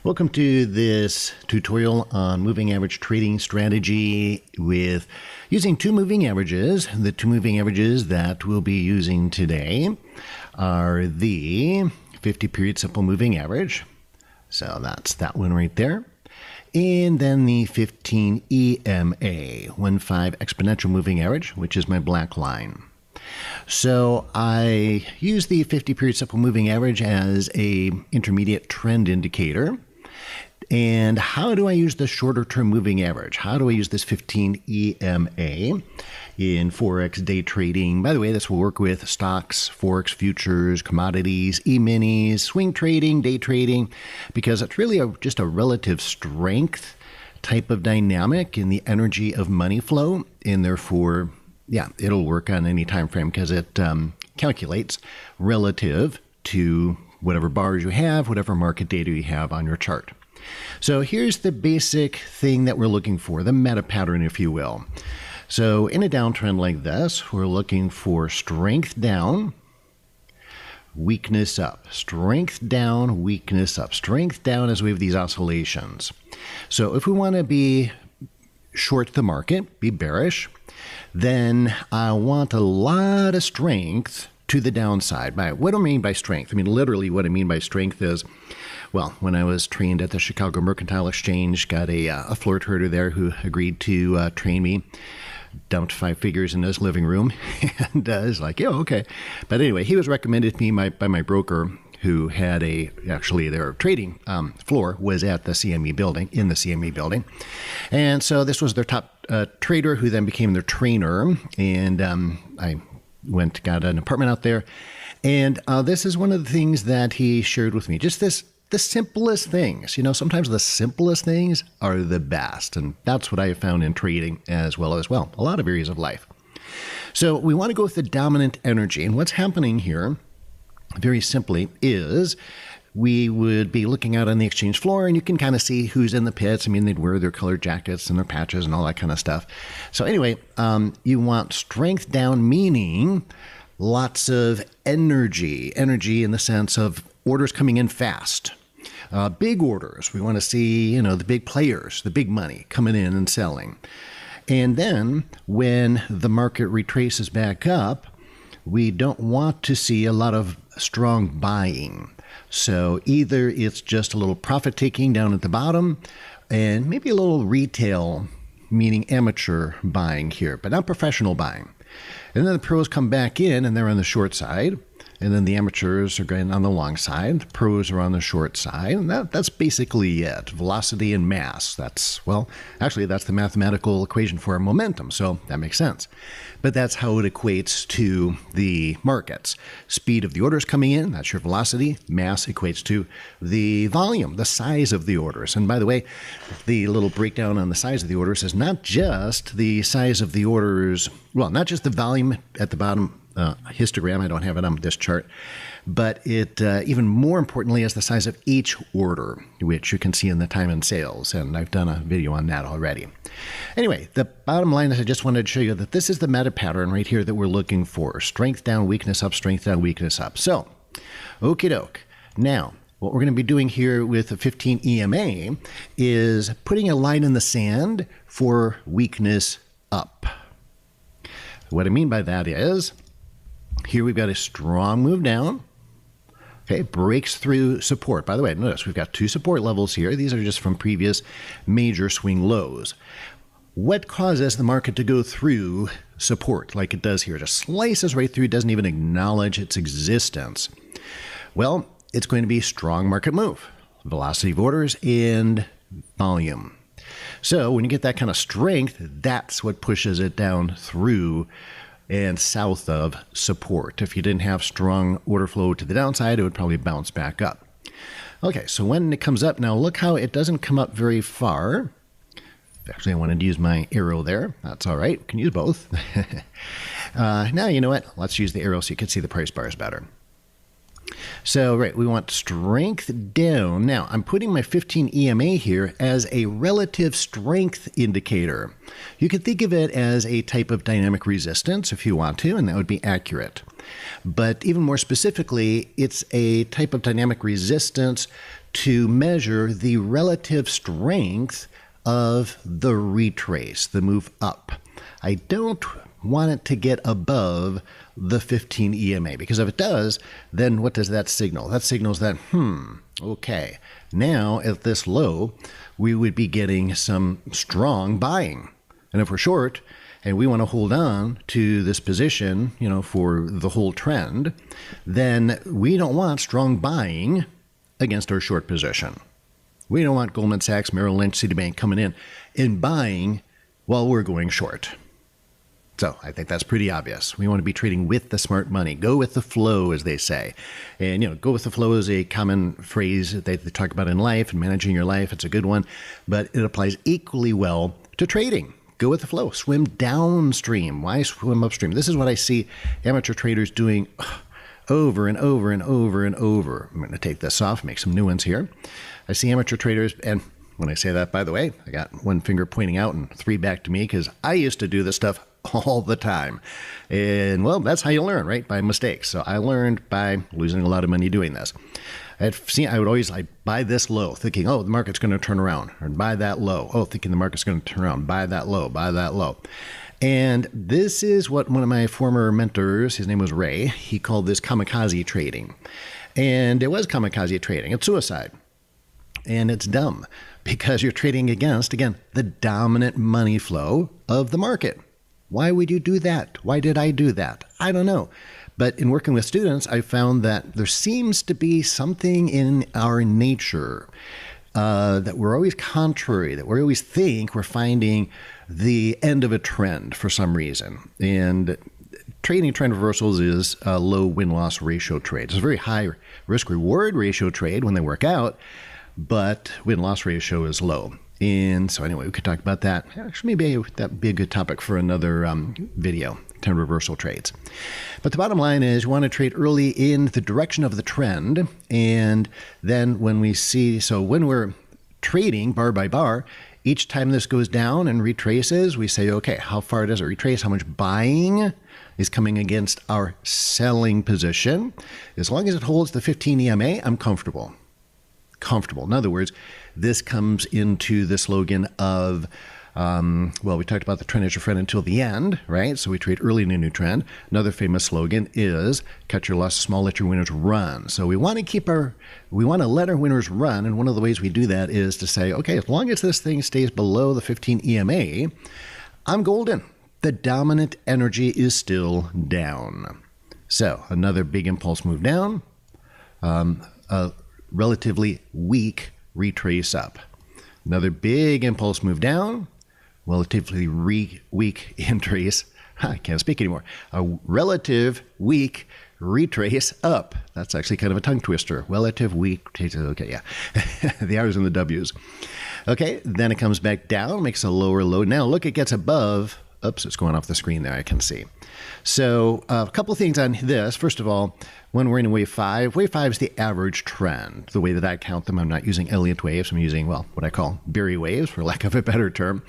Welcome to this tutorial on moving average trading strategy with using two moving averages. The two moving averages that we'll be using today are the 50-period simple moving average. So that's that one right there. And then the 15 EMA, 1-5 exponential moving average, which is my black line. So I use the 50-period simple moving average as a intermediate trend indicator. And how do I use the shorter term moving average? How do I use this 15 EMA in Forex day trading? By the way, this will work with stocks, Forex futures, commodities, E-minis, swing trading, day trading, because it's really just a relative strength type of dynamic in the energy of money flow. And therefore, yeah, it'll work on any time frame because it calculates relative to whatever bars you have, whatever market data you have on your chart. So here's the basic thing that we're looking for, the meta pattern, if you will. So in a downtrend like this, we're looking for strength down, weakness up, strength down, weakness up, strength down as we have these oscillations. So if we want to be short the market, be bearish, then I want a lot of strength to the downside. What do I mean by strength? I mean, literally what I mean by strength is, well, when I was trained at the Chicago Mercantile Exchange, got a floor trader there who agreed to train me, dumped 5 figures in his living room, and was like, yeah, okay. But anyway, he was recommended to me by my broker, who had actually their trading floor was at the CME building, in the CME building. And so this was their top trader who then became their trainer. And I got an apartment out there. And this is one of the things that he shared with me, just the simplest things. You know, sometimes the simplest things are the best. And that's what I have found in trading as well, a lot of areas of life. So we want to go with the dominant energy. And what's happening here, very simply, is we would be looking out on the exchange floor and you can kind of see who's in the pits. I mean, they'd wear their colored jackets and their patches and all that kind of stuff. So anyway, you want strength down, meaning lots of energy in the sense of orders coming in fast. Big orders. We want to see, the big players, the big money coming in and selling. And then when the market retraces back up, we don't want to see a lot of strong buying. So either it's just a little profit taking down at the bottom and maybe a little retail, meaning amateur buying here, but not professional buying. And then the pros come back in and they're on the short side. And then the amateurs are going on the long side. The pros are on the short side. And that's basically it. Velocity and mass. That's the mathematical equation for momentum. So that makes sense. But that's how it equates to the markets. Speed of the orders coming in, that's your velocity. Mass equates to the volume, the size of the orders. And by the way, the little breakdown on the size of the orders is not just the size of the orders, not just the volume at the bottom histogram, I don't have it on this chart, but it even more importantly is the size of each order, which you can see in the time and sales, and I've done a video on that already. Anyway, the bottom line is I just wanted to show you that this is the meta pattern right here that we're looking for. Strength down, weakness up, strength down, weakness up. So, okie doke. Now, what we're going to be doing here with the 15 EMA is putting a line in the sand for weakness up. What I mean by that is, here we've got a strong move down. Okay, breaks through support. By the way, notice we've got 2 support levels here. These are just from previous major swing lows. What causes the market to go through support like it does here? It just slices right through, doesn't even acknowledge its existence. Well, it's going to be a strong market move. Velocity of orders and volume. So when you get that kind of strength, that's what pushes it down through and south of support. If you didn't have strong order flow to the downside, it would probably bounce back up. Okay, so when it comes up, now look how it doesn't come up very far. Actually, I wanted to use my arrow there. That's all right. You can use both. Now, you know what? Let's use the arrow so you can see the price bars better. So, right, we want strength down. Now, I'm putting my 15 EMA here as a relative strength indicator. You could think of it as a type of dynamic resistance if you want to, and that would be accurate. But even more specifically, it's a type of dynamic resistance to measure the relative strength of the retrace, the move up. I don't want it to get above the 15 EMA, because if it does, then what does that signal? That signals that, okay, now at this low, we would be getting some strong buying. And if we're short and we want to hold on to this position, for the whole trend, then we don't want strong buying against our short position. We don't want Goldman Sachs, Merrill Lynch, Citibank coming in and buying while we're going short. So I think that's pretty obvious. We want to be trading with the smart money. Go with the flow, as they say. And, go with the flow is a common phrase that they talk about in life and managing your life. It's a good one, but it applies equally well to trading. Go with the flow. Swim downstream. Why swim upstream? This is what I see amateur traders doing over and over and over and over. I'm going to take this off, make some new ones here. I see amateur traders, and when I say that, by the way, I got one finger pointing out and three back to me because I used to do this stuff all the time. And, well, that's how you learn, right? By mistakes. So I learned by losing a lot of money doing this. I would always buy this low, thinking, the market's going to turn around, or buy that low. Thinking the market's going to turn around, buy that low, buy that low. And this is what one of my former mentors, his name was Ray, he called this kamikaze trading. And it was kamikaze trading. It's suicide. And it's dumb because you're trading against, again, the dominant money flow of the market. Why would you do that? Why did I do that? I don't know. But in working with students, I found that there seems to be something in our nature that we're always contrary, that we always think we're finding the end of a trend for some reason. And trading trend reversals is a low win-loss ratio trade. It's a very high risk-reward ratio trade when they work out, but win-loss ratio is low. And so anyway, we could talk about that. Actually, maybe that'd be a good topic for another video, trend reversal trades. But the bottom line is you want to trade early in the direction of the trend. And then when we're trading bar by bar, each time this goes down and retraces, we say, okay, how far does it retrace? How much buying is coming against our selling position? As long as it holds the 15 EMA, I'm comfortable. In other words, this comes into the slogan of, we talked about the trend is your friend until the end, right? So we trade early in a new trend. Another famous slogan is cut your losses small, let your winners run. So we want to let our winners run. And one of the ways we do that is to say, okay, as long as this thing stays below the 15 EMA, I'm golden. The dominant energy is still down. So another big impulse move down. Relatively weak retrace up. Another big impulse move down, relatively weak retrace. I can't speak anymore. A relative weak retrace up. That's actually kind of a tongue twister. Relative weak. Okay, yeah. The R's and the W's. Okay, then it comes back down, makes a lower low. Now look, it gets above. Oops, it's going off the screen there, I can see. So a couple things on this. First of all, when we're in wave 5 is the average trend. The way that I count them, I'm not using Elliott waves. I'm using, what I call Berry waves, for lack of a better term.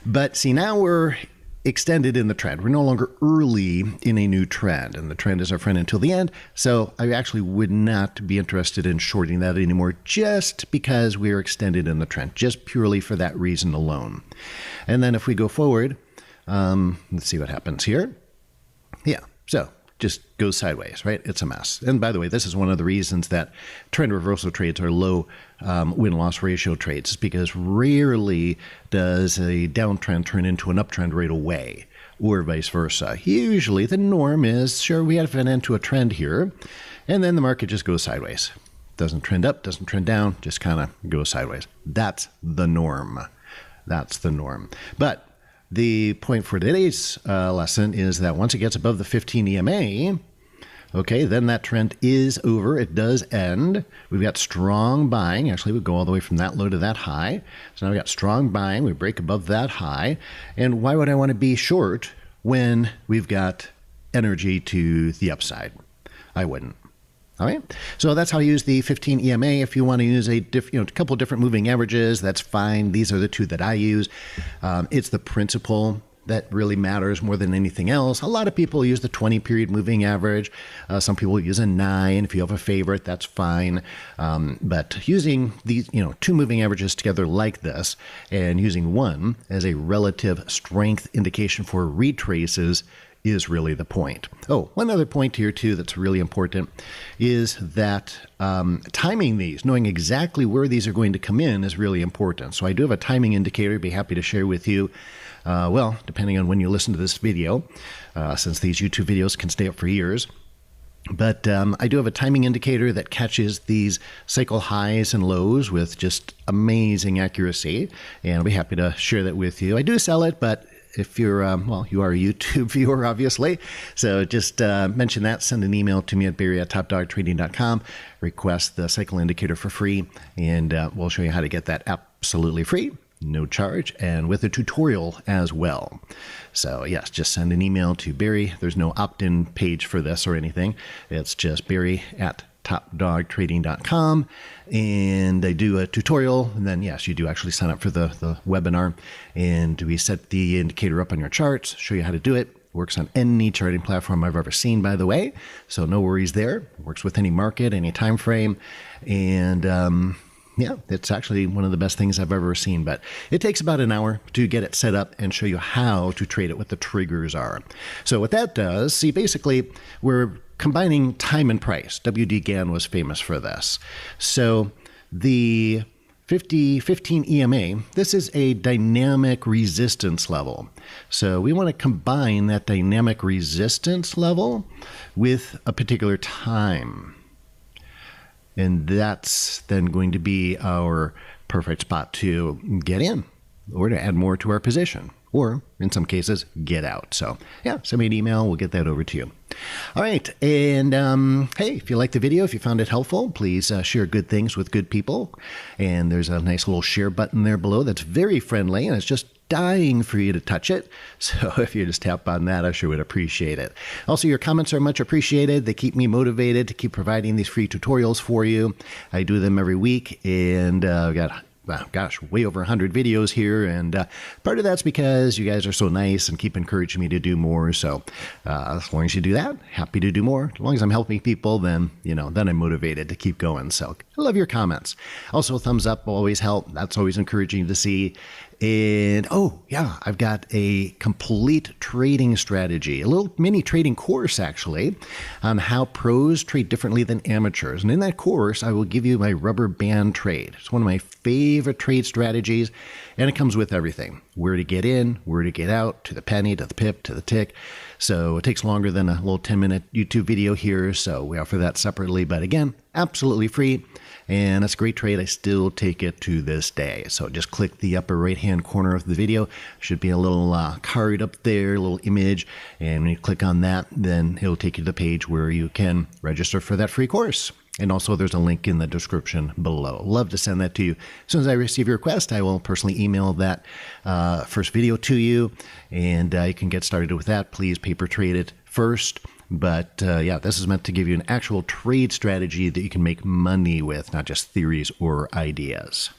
But see, now we're extended in the trend. We're no longer early in a new trend, and the trend is our friend until the end. So I actually would not be interested in shorting that anymore just because we're extended in the trend, just purely for that reason alone. And then if we go forward, let's see what happens here. Yeah, so just goes sideways, right? It's a mess. And by the way, this is one of the reasons that trend reversal trades are low win-loss ratio trades. It's because rarely does a downtrend turn into an uptrend right away, or vice versa. Usually the norm is, sure, we have an end to a trend here, and then the market just goes sideways. Doesn't trend up, doesn't trend down, just kind of goes sideways. That's the norm. That's the norm. But the point for today's lesson is that once it gets above the 15 EMA, okay, then that trend is over. It does end. We've got strong buying. Actually, we go all the way from that low to that high. So now we've got strong buying. We break above that high. And why would I want to be short when we've got energy to the upside? I wouldn't. All right. So that's how I use the 15 EMA. If you want to use a couple different moving averages, that's fine. These are the two that I use. It's the principle that really matters more than anything else. A lot of people use the 20-period moving average. Some people use a 9. If you have a favorite, that's fine. But using these, two moving averages together like this and using one as a relative strength indication for retraces is really the point. Oh, one other point here too that's really important is that timing these, knowing exactly where these are going to come in is really important. So I do have a timing indicator I'd be happy to share with you. Well, depending on when you listen to this video, since these YouTube videos can stay up for years. But I do have a timing indicator that catches these cycle highs and lows with just amazing accuracy, and I'll be happy to share that with you. I do sell it, but if you're, you are a YouTube viewer, obviously. So just mention that, send an email to me at barry@topdogtrading.com, request the cycle indicator for free, and we'll show you how to get that absolutely free, no charge, and with a tutorial as well. So yes, just send an email to Barry. There's no opt-in page for this or anything. It's just barry@topdogtrading.com, and I do a tutorial, and then yes, you do actually sign up for the webinar, and we set the indicator up on your charts, show you how to do it. Works on any charting platform I've ever seen, by the way, so no worries there. Works with any market, any time frame, and yeah, it's actually one of the best things I've ever seen, but it takes about an hour to get it set up and show you how to trade it, what the triggers are. So what that does, see, basically we're combining time and price. W.D. Gann was famous for this. So the 15 EMA, this is a dynamic resistance level. So we want to combine that dynamic resistance level with a particular time. And that's then going to be our perfect spot to get in or to add more to our position, or in some cases, get out. So yeah, send me an email. We'll get that over to you. All right. And hey, if you liked the video, if you found it helpful, please share good things with good people. And there's a nice little share button there below that's very friendly, and it's just dying for you to touch it. So if you just tap on that, I sure would appreciate it. Also, your comments are much appreciated. They keep me motivated to keep providing these free tutorials for you. I do them every week, and I've got way over 100 videos here, and part of that's because you guys are so nice and keep encouraging me to do more. So as long as you do that, happy to do more. As long as I'm helping people, then then I'm motivated to keep going. So I love your comments. Also, thumbs up always help. That's always encouraging to see. And oh yeah, I've got a complete trading strategy, a little mini trading course actually, on how pros trade differently than amateurs. And in that course, I will give you my rubber band trade. It's one of my favorite trade strategies, and it comes with everything: where to get in, where to get out, to the penny, to the pip, to the tick. So it takes longer than a little 10-minute YouTube video here, so we offer that separately. But again, absolutely free, and it's a great trade. I still take it to this day. So just click the upper right-hand corner of the video. Should be a little card up there, a little image, and when you click on that, then it'll take you to the page where you can register for that free course. And also there's a link in the description below. Love to send that to you. As soon as I receive your request, I will personally email that first video to you, and you can get started with that. Please paper trade it first. But yeah, this is meant to give you an actual trade strategy that you can make money with, not just theories or ideas.